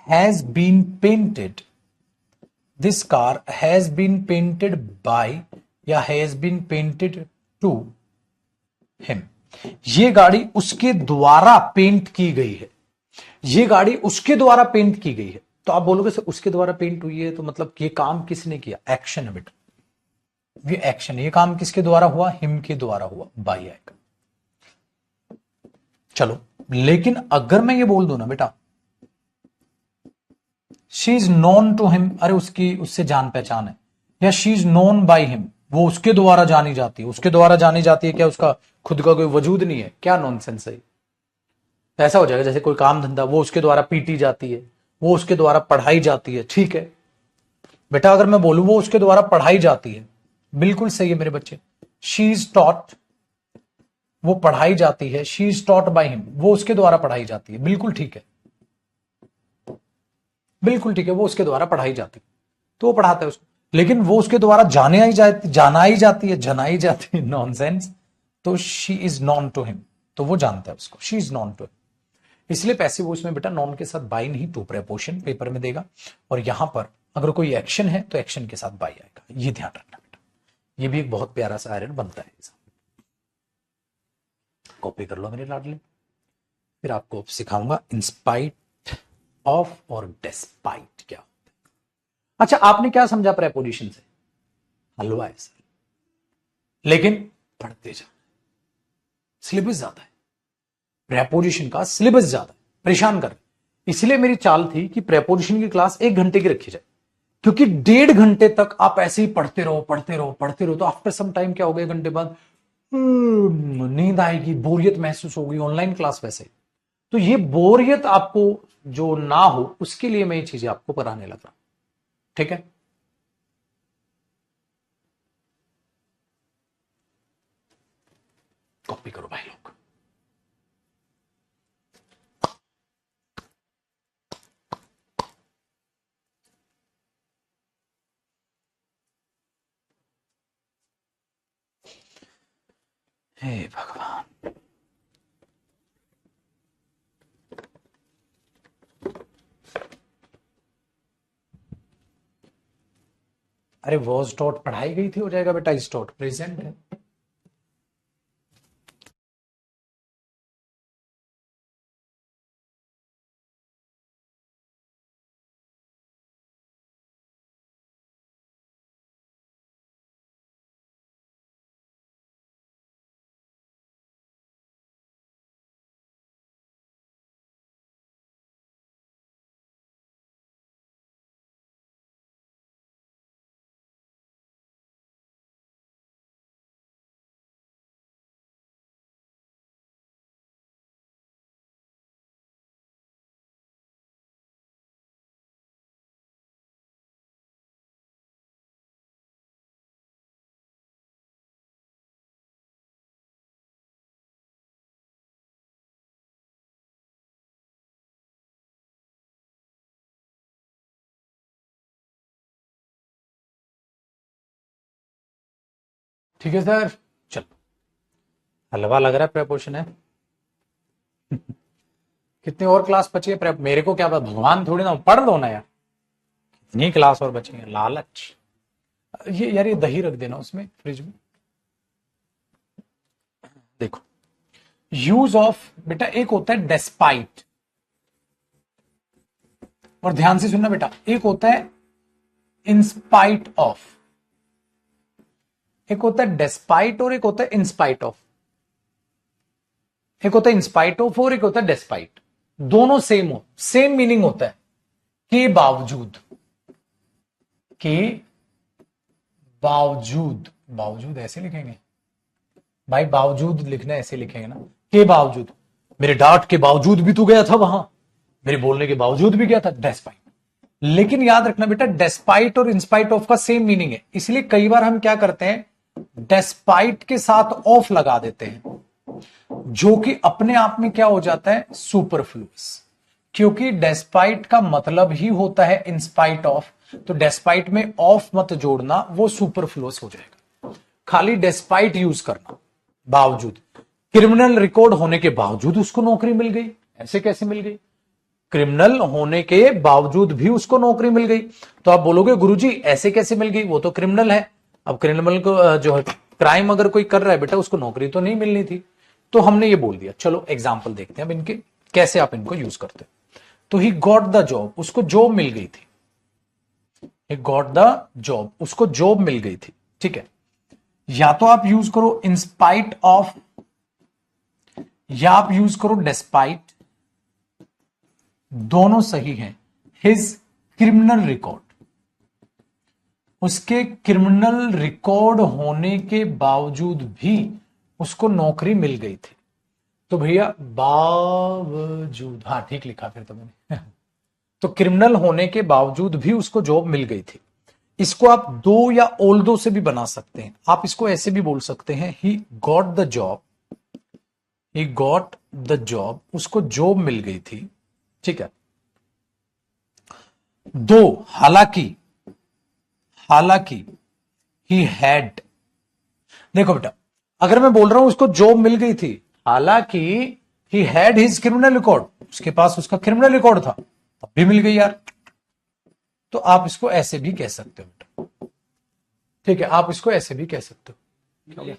Speaker 1: has been painted, this car has been painted by या has been painted to him. ये गाड़ी उसके द्वारा पेंट की गई है, ये गाड़ी उसके द्वारा पेंट की गई है। तो आप बोलोगे सर उसके द्वारा पेंट हुई है तो मतलब ये काम किसने किया? एक्शन है बेटा, ये एक्शन। ये काम किसके द्वारा हुआ? हिम के द्वारा हुआ, बाई आएगा। चलो, लेकिन अगर मैं ये बोल दूं ना बेटा she is known to him, अरे उसकी उससे जान पहचान है, या she is known by him, वो उसके द्वारा जानी जाती है। उसके द्वारा जानी जाती है, क्या उसका खुद का कोई वजूद नहीं है? क्या नॉनसेंस है। ऐसा हो जाएगा जैसे कोई काम धंधा, वो उसके द्वारा पीटी जाती है, वो उसके द्वारा पढ़ाई जाती है। ठीक है बेटा, अगर मैं बोलूं वो उसके द्वारा पढ़ाई जाती है, बिल्कुल सही है मेरे बच्चे। शी इज टॉट, वो पढ़ाई जाती है। She is taught by him, वो उसके द्वारा पढ़ाई जाती है। बिल्कुल ठीक है, बिल्कुल ठीक है, वो उसके द्वारा पढ़ाई जाती है तो वो पढ़ाता है उसको। लेकिन वो उसके द्वारा जाने आई जाती, जाना ही जाती है, जनाई जाती है, नॉनसेंस। तो she is known to him, तो वो जानता है उसको, she is known to him. इसलिए पैसिव वॉइस में बेटा नॉन के साथ बाई नहीं, टू प्रेपोजिशन पेपर में देगा। और यहां पर अगर कोई एक्शन है तो एक्शन के साथ बाई आएगा, ये ध्यान रखना बेटा। ये भी एक बहुत प्यारा सा आयरन बनता है। कॉपी कर लो मेरे लाडले, फिर आपको सिखाऊंगा इंस्पाइट ऑफ और डेस्पाइट क्या होता है। अच्छा, आपने क्या समझा प्रेपोजिशन से? हलवा है सर, लेकिन पढ़ते जाना, सिलेबस ज्यादा है प्रेपोजिशन का, सिलेबस ज्यादा है, परेशान कर। इसलिए मेरी चाल थी कि प्रेपोजिशन की क्लास 1 घंटे की रखी जाए, क्योंकि 1.5 घंटे तक आप ऐसे ही पढ़ते रहो पढ़ते रहो पढ़ते रहो, तो आफ्टर सम टाइम क्या होगा, 1 घंटे बाद नींद आएगी, बोरियत महसूस होगी। ऑनलाइन क्लास वैसे, तो ये बोरियत आपको जो ना हो उसके लिए मैं ये चीजें आपको कराने लग रहा हूं। ठीक है, कॉपी करो भाई लोग। हे भगवान, अरे वॉज डॉट पढ़ाई गई थी, हो जाएगा बेटा इस डॉट प्रेजेंट है। ठीक है सर, चलो। हलवा लग रहा है प्रेपोजिशन है। कितनी और क्लास बची है? मेरे को क्या पता, भगवान थोड़ी ना, पढ़ दो ना यार, कितनी क्लास और बची है, लालच। ये यार, ये दही रख देना उसमें फ्रिज में। देखो, यूज ऑफ बेटा, एक होता है डेस्पाइट, और ध्यान से सुनना बेटा, एक होता है इंस्पाइट ऑफ। एक होता है डेस्पाइट और एक होता है इंस्पाइट ऑफ। एक होता है इंस्पाइट ऑफ और एक होता है डेस्पाइट। दोनों सेम हो, सेम मीनिंग होता है, के बावजूद, के बावजूद। बावजूद ऐसे लिखेंगे भाई, बावजूद लिखना ऐसे लिखेंगे ना, के बावजूद। मेरे डांट के बावजूद भी तू गया था वहां, मेरे बोलने के बावजूद भी गया था, डेस्पाइट। लेकिन याद रखना बेटा, डेस्पाइट और इंस्पाइट ऑफ का सेम मीनिंग है, इसलिए कई बार हम क्या करते हैं, डेस्पाइट के साथ ऑफ लगा देते हैं, जो कि अपने आप में क्या हो जाता है, सुपरफ्लुअस। क्योंकि डेस्पाइट का मतलब ही होता है इंस्पाइट ऑफ, तो डेस्पाइट में ऑफ मत जोड़ना, वो सुपरफ्लुअस हो जाएगा। खाली डेस्पाइट यूज करना, बावजूद। क्रिमिनल रिकॉर्ड होने के बावजूद उसको नौकरी मिल गई, ऐसे कैसे मिल गई? क्रिमिनल होने के बावजूद भी उसको नौकरी मिल गई। तो आप बोलोगे गुरुजी ऐसे कैसे मिल गई, वो तो क्रिमिनल है। अब क्रिमिनल को जो है, क्राइम अगर कोई कर रहा है बेटा, उसको नौकरी तो नहीं मिलनी थी, तो हमने ये बोल दिया, चलो एग्जाम्पल देखते हैं अब इनके कैसे आप इनको यूज करते हैं। तो ही गॉट द जॉब, उसको जॉब मिल गई थी। ही गॉट द जॉब, उसको जॉब मिल गई थी। ठीक है, या तो आप यूज करो इन स्पाइट ऑफ, या आप यूज करो डेस्पाइट, दोनों सही हैं। हिज क्रिमिनल रिकॉर्ड, उसके क्रिमिनल रिकॉर्ड होने के बावजूद भी उसको नौकरी मिल गई थी। तो भैया बावजूद, हाँ ठीक लिखा फिर तो मैंने तो क्रिमिनल होने के बावजूद भी उसको जॉब मिल गई थी। इसको आप दो या ऑल दो से भी बना सकते हैं। आप इसको ऐसे भी बोल सकते हैं, he got the job, he got the job, उसको जॉब मिल गई थी। ठीक है, दो हालांकि, हालांकि ही हैड, देखो बेटा अगर मैं बोल रहा हूं उसको जॉब मिल गई थी, हालांकि he had his criminal record, उसके पास उसका क्रिमिनल रिकॉर्ड था, तब भी मिल गई यार। तो आप इसको ऐसे भी कह सकते हो बेटा। ठीक है, आप इसको ऐसे भी कह सकते हो। क्या हो गया?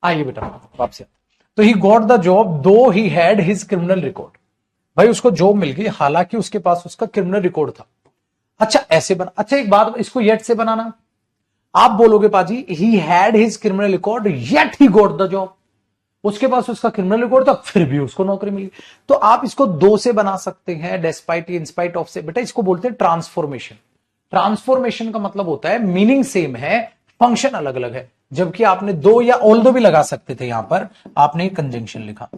Speaker 1: आइए बेटा वापस। तो ही गॉट द जॉब दो he had his criminal record, भाई उसको जॉब मिल गई हालांकि उसके पास उसका क्रिमिनल रिकॉर्ड था। अच्छा ऐसे बना, अच्छा एक बात, इसको येट से बनाना। आप बोलोगे पाजी he had his criminal record yet he got the job, उसके पास उसका क्रिमिनल रिकॉर्ड था फिर भी उसको नौकरी मिली। तो आप इसको दो से बना सकते हैं, डेस्पाइट इंस्पाइट ऑफ से। बेटा इसको बोलते हैं ट्रांसफॉर्मेशन। ट्रांसफॉर्मेशन का मतलब होता है मीनिंग सेम है, फंक्शन अलग अलग है। जबकि आपने दो या ऑल दो भी लगा सकते थे, यहां पर आपने कंजंक्शन लिखा।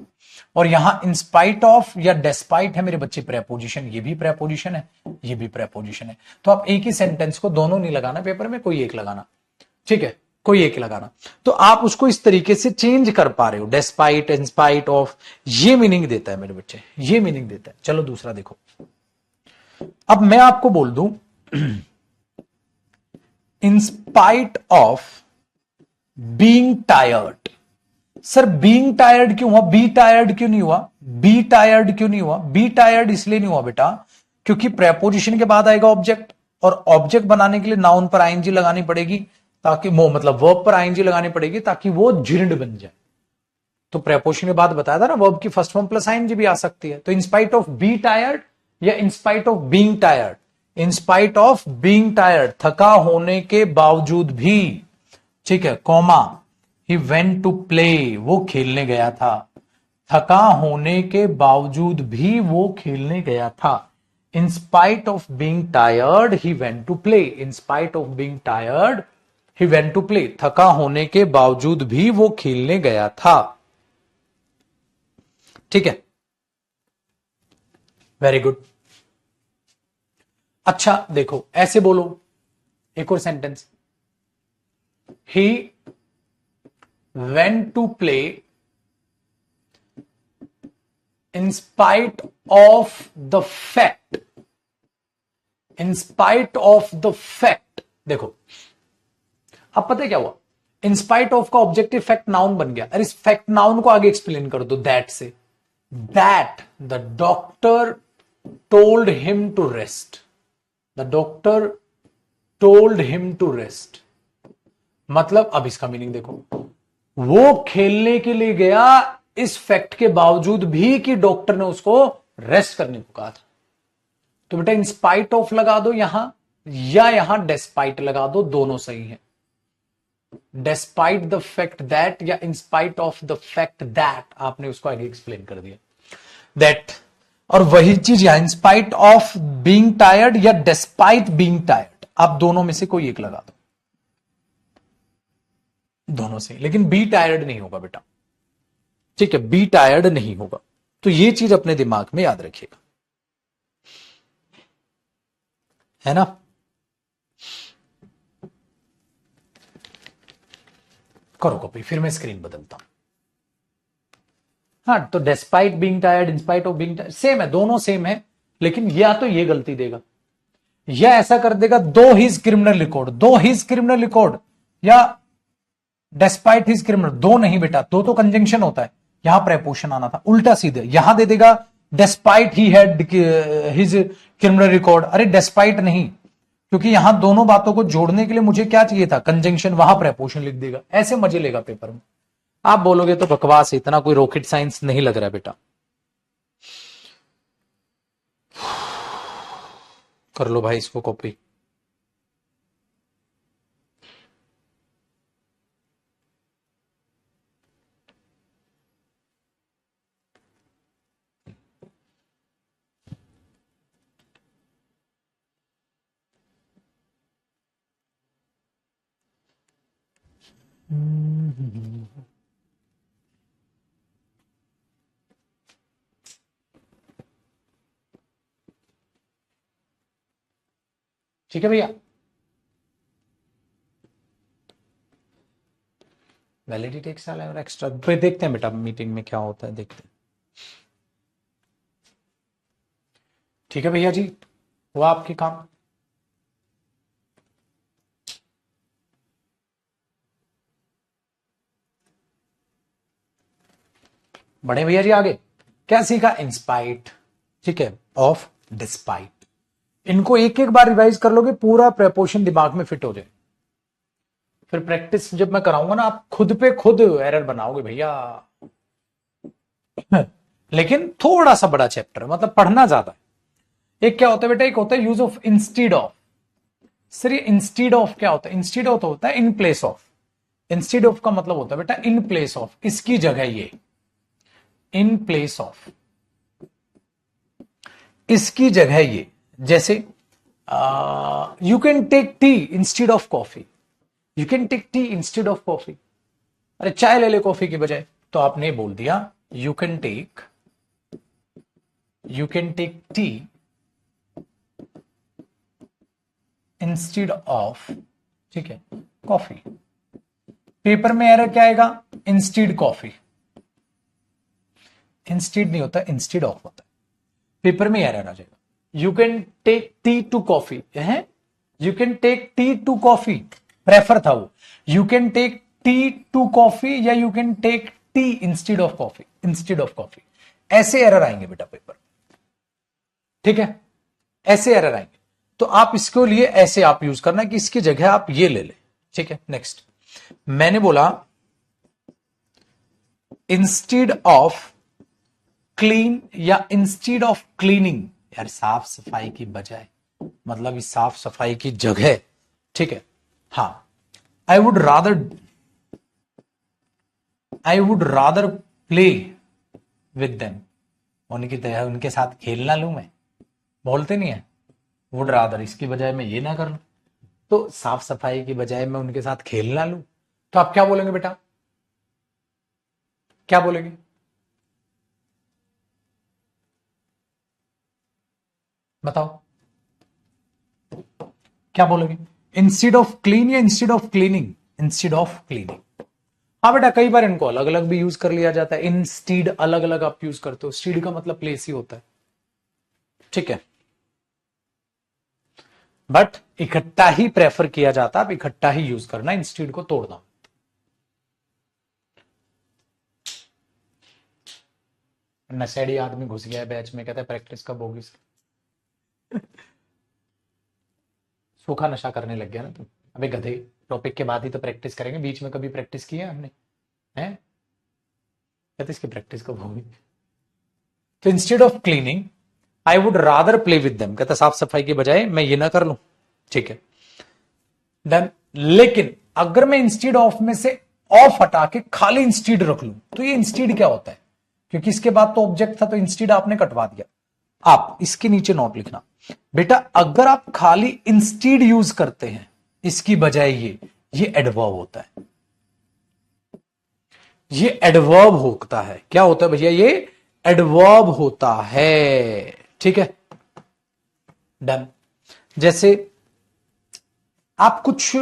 Speaker 1: और यहां इंस्पाइट ऑफ या डेस्पाइट है मेरे बच्चे प्रेपोजिशन, ये भी प्रेपोजिशन है, ये भी प्रेपोजिशन है। तो आप एक ही सेंटेंस को दोनों नहीं लगाना पेपर में, कोई एक लगाना। ठीक है, कोई एक लगाना। तो आप उसको इस तरीके से चेंज कर पा रहे हो, डेस्पाइट इंस्पाइट ऑफ, ये मीनिंग देता है मेरे बच्चे, ये मीनिंग देता है। चलो दूसरा देखो, अब मैं आपको बोल दूं इन spite of being tired. Sir being tired क्यों हुआ, बी टायर्ड क्यों नहीं हुआ, बी टायर्ड क्यों नहीं हुआ? बी टायर्ड इसलिए नहीं हुआ बेटा क्योंकि प्रेपोजिशन के बाद आएगा ऑब्जेक्ट, और ऑब्जेक्ट बनाने के लिए नाउन पर आईएनजी लगानी पड़ेगी, ताकि वो मतलब वर्ब पर आईएनजी लगानी पड़ेगी ताकि वो जिर्ड बन जाए। तो प्रेपोजिशन के बाद बताया था ना, वर्ब की फर्स्ट फॉर्म प्लस आईएनजी भी आ सकती है। तो इंस्पाइट ऑफ बी टायर्ड या in spite of being tired, in spite of being tired, थका होने के बावजूद भी। ठीक है, comma he went to play, वो खेलने गया था। थका होने के बावजूद भी वो खेलने गया था। In spite of being tired he went to play, in spite of being tired he went to play, थका होने के बावजूद भी वो खेलने गया था। ठीक है, वेरी गुड। अच्छा देखो ऐसे बोलो, एक और sentence, he went to play in spite of the fact, in spite of the fact। देखो अब पता है क्या हुआ, इन स्पाइट ऑफ का ऑब्जेक्टिव फैक्ट नाउन बन गया। अरे इस फैक्ट नाउन को आगे एक्सप्लेन कर दो दैट से, that the doctor told him to rest, the doctor told him to rest. मतलब अब इसका मीनिंग देखो, वो खेलने के लिए गया इस फैक्ट के बावजूद भी कि डॉक्टर ने उसको रेस्ट करने को कहा था। तो बेटा इंस्पाइट ऑफ लगा दो यहां, या यहां डेस्पाइट लगा दो, दोनों सही है। डेस्पाइट द फैक्ट दैट या in spite of the fact that, आपने उसको आगे एक्सप्लेन कर दिया दैट। और वही चीज यहां इंस्पाइट ऑफ बीइंग टायर्ड या डेस्पाइट बीइंग टायर्ड, आप दोनों में से कोई एक लगा दो। दोनों से, लेकिन बी टायर्ड नहीं होगा बेटा, ठीक है, बी टायर्ड नहीं होगा। तो ये चीज अपने दिमाग में याद रखिएगा, है ना। करो कॉपी, फिर मैं स्क्रीन बदलता हूं। हाँ, तो despite being tired, in spite of being tired, same है, दोनों सेम है, लेकिन या तो ये गलती देगा या ऐसा कर देगा, दो हिज क्रिमिनल रिकॉर्ड, दो हिज क्रिमिनल रिकॉर्ड, या डिस्पाइट हिज क्रिमिनल। दो नहीं बेटा, दो तो कंजंक्शन होता है, यहां प्रेपोजिशन आना था, उल्टा सीधे यहां दे देगा despite he had his criminal record. अरे डिस्पाइट नहीं, क्योंकि यहां दोनों बातों को जोड़ने के लिए मुझे क्या चाहिए था, कंजंक्शन, वहां प्रेपोजिशन लिख देगा। ऐसे मजे लेगा पेपर में। आप बोलोगे तो बकवास है, इतना कोई रॉकेट साइंस नहीं लग रहा बेटा। कर लो भाई इसको कॉपी। ठीक है भैया, वैलिडिटी एक साल है और एक्स्ट्रा, फिर देखते हैं बेटा मीटिंग में क्या होता है, देखते हैं। ठीक है भैया जी, हुआ आपके काम। बड़े भैया जी आगे क्या सीखा, इंस्पाइट, ठीक है, ऑफ डिस्पाइट। इनको एक एक बार रिवाइज कर लोगे, पूरा प्रेपोजिशन दिमाग में फिट हो जाए। फिर प्रैक्टिस जब मैं कराऊंगा ना, आप खुद पे खुद एरर बनाओगे भैया। लेकिन थोड़ा सा बड़ा चैप्टर है, मतलब पढ़ना ज्यादा है। एक क्या होता है बेटा, एक होता है use of instead of. Sir ये इंस्टीड ऑफ क्या होता है, इंस्टीड ऑफ होता है in place of. Instead of का मतलब होता है बेटा इन प्लेस ऑफ, इसकी जगह ये, इन प्लेस ऑफ, इसकी जगह ये। जैसे you can take tea instead of coffee, you can take tea instead of coffee. अरे चाय ले ले कॉफी की बजाय, तो आपने बोल दिया you can take tea instead of, ठीक है, कॉफी। पेपर में एरर क्या आएगा, इंस्टीड कॉफी। इंस्टीड नहीं होता, इंस्टीड ऑफ होता है। पेपर में एरर आ जाएगा, you can take tea to coffee है, you can take tea to coffee, prefer था वो, you can take tea to coffee या you can take tea instead of coffee, instead of coffee. ऐसे error आएंगे बेटा paper, ठीक है, ऐसे एरर आएंगे। तो आप इसके लिए ऐसे आप यूज करना कि इसकी जगह आप ये ले ले, ठीक है। नेक्स्ट मैंने बोला इंस्टीड ऑफ क्लीन या इंस्टीड ऑफ क्लीनिंग, यार साफ सफाई की बजाय, मतलब इस साफ सफाई की जगह, ठीक है। हाँ, I would rather play with them, उनके साथ खेलना लूं मैं, बोलते नहीं है वुड रादर, इसकी बजाय मैं ये ना कर लूं, तो साफ सफाई की बजाय मैं उनके साथ खेलना लूं, तो आप क्या बोलेंगे बेटा, क्या बोलेंगे, बताओ क्या बोलोगे, इंस्टीड ऑफ क्लीन या instead of cleaning, instead of cleaning. हाँ बेटा, कई बार इनको अलग अलग भी यूज कर लिया जाता है, इंस्टीड अलग अलग आप यूज करते हो, स्टीड का मतलब प्लेस ही होता है, ठीक है, बट इकट्ठा ही प्रेफर किया जाता है, आप इकट्ठा ही यूज करना, इंस्टीड को तोड़ना। नशेड़ी आदमी घुस गया है बैच में, कहता है प्रैक्टिस कब होगी, सूखा नशा करने लग गया ना तुम। अबे गधे, टॉपिक के बाद ही तो प्रैक्टिस करेंगे, बीच में कभी प्रैक्टिस की है हमने, हैं, कहते इसकी प्रैक्टिस कब होगी। तो instead of cleaning I would rather play with them, कहता साफ सफाई की बजाय मैं ये ना कर लूं, ठीक है डन। लेकिन अगर मैं इंस्टीड ऑफ में से ऑफ हटा के खाली इंस्टीड रख लूं, तो ये इंस्टीड क्या होता है, क्योंकि इसके बाद तो ऑब्जेक्ट था, तो इंस्टीड आपने कटवा दिया। आप इसके नीचे नोट लिखना बेटा, अगर आप खाली इंस्टीड यूज करते हैं इसकी बजाय ये एडवर्ब होता है, ये एडवर्ब होता है। क्या होता है भैया? ये एडवर्ब होता है। ठीक है, डन। जैसे आप कुछ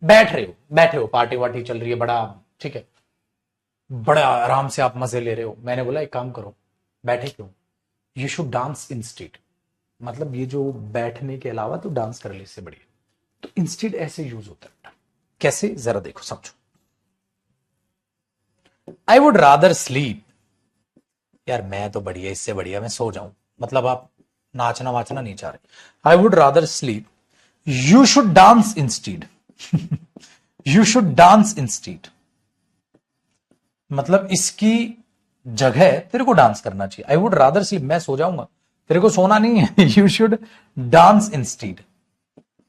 Speaker 1: बैठे हो, पार्टी वार्टी चल रही है, बड़ा ठीक है, बड़ा आराम से आप मजे ले रहे हो। मैंने बोला एक काम करो, बैठे क्यों, यू शुड डांस इंस्टीड। मतलब ये जो बैठने के अलावा तो डांस कर ले, इससे बढ़िया। तो इंस्टीड ऐसे यूज होता है। कैसे, जरा देखो, समझो। I would rather sleep. यार मैं तो बढ़िया, इससे बढ़िया मैं सो जाऊं। मतलब आप नाचना वाचना नहीं चाह रहे। I would rather sleep, you should dance instead. You should dance instead, मतलब इसकी जगह तेरे को डांस करना चाहिए। आई वुड रादर स्लीप, मैं सो जाऊंगा, तेरे को सोना नहीं है। You should dance instead.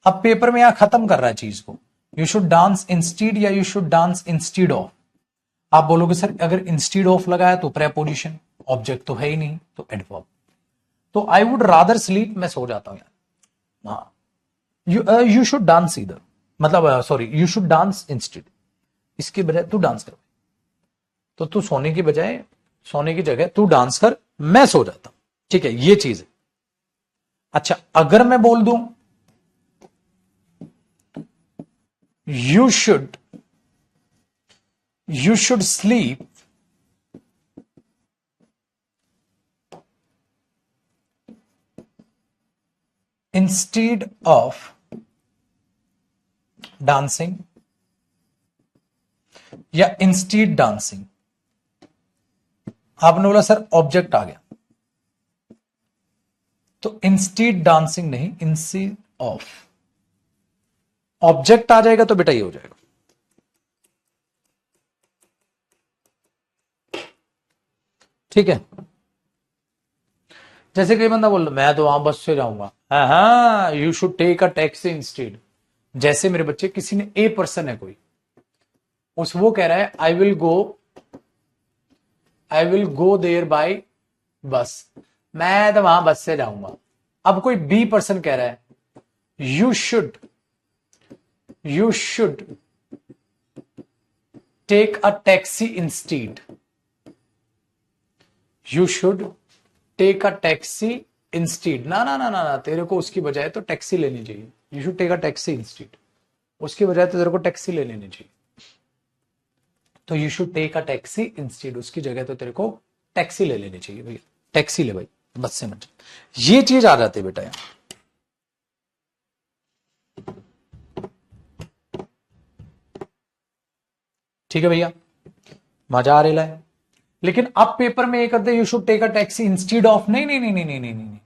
Speaker 1: अब पेपर में यहां खत्म कर रहा है चीज को। यू शुड डांस इंस्टीड या you should dance instead of. आप बोलोगे सर अगर इंस्टीड ऑफ लगाया तो प्रेपोजिशन, ऑब्जेक्ट तो है ही नहीं, तो एडवर्ब। तो आई वुड रादर स्लीप, मैं सो जाता हूं यार। हाँ, यू शुड डांस इधर, मतलब sorry, you should dance instead, इसके बजाय तू डांस कर। तो तू सोने की बजाय, सोने की जगह तू डांस कर, मैं सो जाता हूं। ठीक है, ये चीज है। अच्छा, अगर मैं बोल दूं you should sleep instead of dancing या इंस्टीड डांसिंग। आपने बोला सर ऑब्जेक्ट आ गया, तो इंस्टीड डांसिंग नहीं, इंस्टीड ऑफ। ऑब्जेक्ट आ जाएगा तो बेटा ये हो जाएगा। ठीक है, जैसे कई बंदा बोल रहा मैं तो वहां बस से जाऊंगा, हाँ, you should take a taxi instead. जैसे मेरे बच्चे, किसी ने ए पर्सन है कोई, उस वो कह रहा है I will go there by bus, मैं तो वहां बस से जाऊंगा। अब कोई बी पर्सन कह रहा है you should take a taxi instead. You should take a taxi instead, ना ना ना ना ना, तेरे को उसकी बजाय तो टैक्सी लेनी चाहिए। You should take a taxi instead, उसकी बजाय तो तेरे को टैक्सी ले लेनी चाहिए। तो you should take a taxi instead, उसकी जगह तो तेरे को टैक्सी ले लेनी चाहिए भैया। टैक्सी ले भाई, बस से मत। ये चीज आ जाती है बेटा यहाँ। ठीक है भैया, मजा आ रहा है। लेकिन अब पेपर में ये करते, you should take a taxi instead of, नहीं नहीं नहीं नहीं नहीं नहीं नहीं,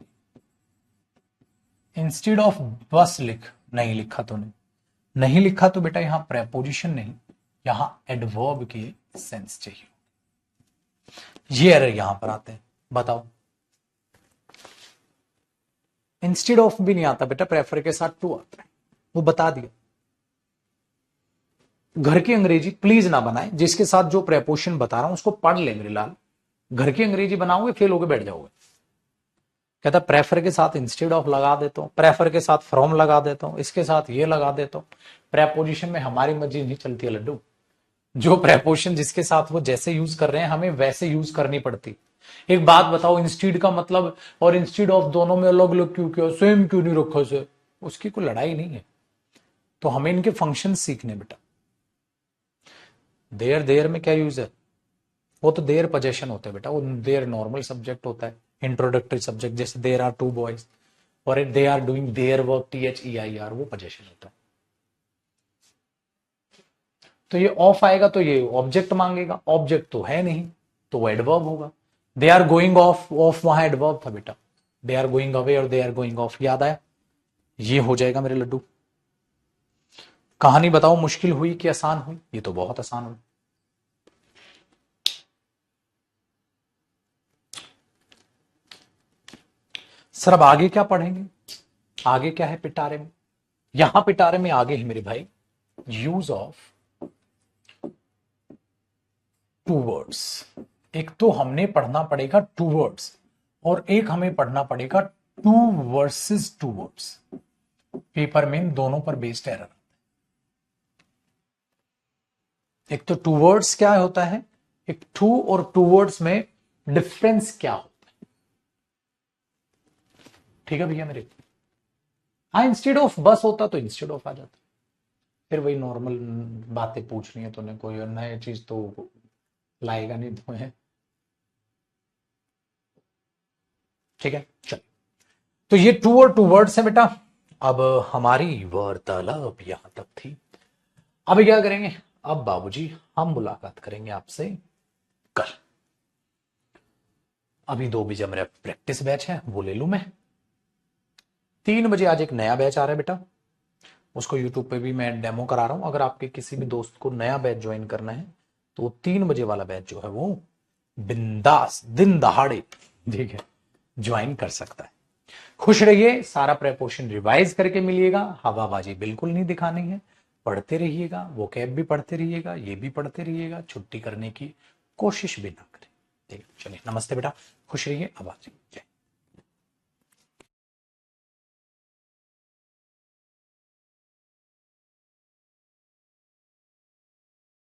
Speaker 1: इंस्टीड ऑफ बस लिख, नहीं लिखा तो नहीं, नहीं लिखा तो बेटा यहां प्रेपोजिशन नहीं, यहां एडवर्ब की सेंस चाहिए। ये एरर यहां पर आते हैं। बताओ, इंस्टीड ऑफ भी नहीं आता बेटा, प्रेफर के साथ टू आता है, वो बता दिया। घर की अंग्रेजी प्लीज ना बनाए, जिसके साथ जो प्रेपोजिशन बता रहा हूं उसको पढ़ ले मेरे लाल। घर की अंग्रेजी बनाओगे फेल होके बैठ जाओगे। कहता प्रेफर के साथ इंस्टेड ऑफ लगा देता हूं, प्रेफर के साथ फ्रॉम लगा देता हूं, इसके साथ ये लगा देता हूं। प्रेपोजिशन में हमारी मर्जी नहीं चलती है लड्डू। जो प्रेपोजिशन जिसके साथ वो जैसे यूज कर रहे हैं हमें वैसे यूज करनी पड़ती। एक बात बताओ, इंस्टीड का मतलब और इंस्टीड ऑफ दोनों में अलग अलग क्यों किया, सेम क्यों नहीं रखा से? उसकी कोई लड़ाई नहीं है। तो हमें इनके फंक्शन सीखने बेटा। देयर, देयर में क्या यूज है? वो तो देयर पोजेशन होता है बेटा, वो देयर नॉर्मल सब्जेक्ट होता है, इंट्रोडक्टरी सब्जेक्ट। जैसे देयर आर टू बॉयज और they are doing their work, THEIR, वो पोजेशन होता है। तो ये ऑफ आएगा तो ये ऑब्जेक्ट मांगेगा, ऑब्जेक्ट तो है नहीं, तो वो एडवर्ब होगा। They are going off, off वहां एडवर्ब था बेटा। दे आर गोइंग अवे और दे आर गोइंग ऑफ, याद आया? ये हो जाएगा मेरे लड्डू। कहानी बताओ, मुश्किल हुई कि आसान हुई? ये तो बहुत आसान हुई। सर अब आगे क्या पढ़ेंगे? आगे क्या है पिटारे में? यहां पिटारे में आगे है मेरे भाई, यूज ऑफ टू वर्ड्स। एक तो हमने पढ़ना पड़ेगा टू वर्ड्स, और एक हमें पढ़ना पड़ेगा two verses two words. Paper में इन दोनों पर बेस्ड एरर। एक तो टूवर्ड्स क्या होता है, एक टू और टूवर्ड्स में डिफरेंस क्या होता है। ठीक है भैया मेरे। हाँ, इंस्टेड ऑफ बस होता तो इंस्टेड ऑफ आ जाता, फिर वही नॉर्मल बातें पूछनी है तो ने कोई नया चीज तो लाएगा नहीं तो है। ठीक है चल, तो ये टू और टू वर्ड्स है बेटा। अब हमारी वार्तालाप यहां तक थी। अभी क्या करेंगे, अब बाबूजी हम मुलाकात करेंगे आपसे कल। अभी 2 बजे मेरा प्रैक्टिस बैच है, वो ले लूं मैं। 3 बजे आज एक नया बैच आ रहा है बेटा, उसको यूट्यूब पे भी मैं डेमो करा रहा हूं। अगर आपके किसी भी दोस्त को नया बैच ज्वाइन करना है तो 3 बजे वाला बैच जो है वो बिंदास दिन दहाड़े, ठीक है, ज्वाइन कर सकता है। खुश रहिए, सारा प्रेपोर्शन रिवाइज करके मिलिएगा, हवाबाजी बिल्कुल नहीं दिखानी है। पढ़ते रहिएगा, वो कैब भी पढ़ते रहिएगा, ये भी पढ़ते रहिएगा, छुट्टी करने की कोशिश भी ना करें। ठीक है, चलिए नमस्ते बेटा, खुश रहिए, आभारी।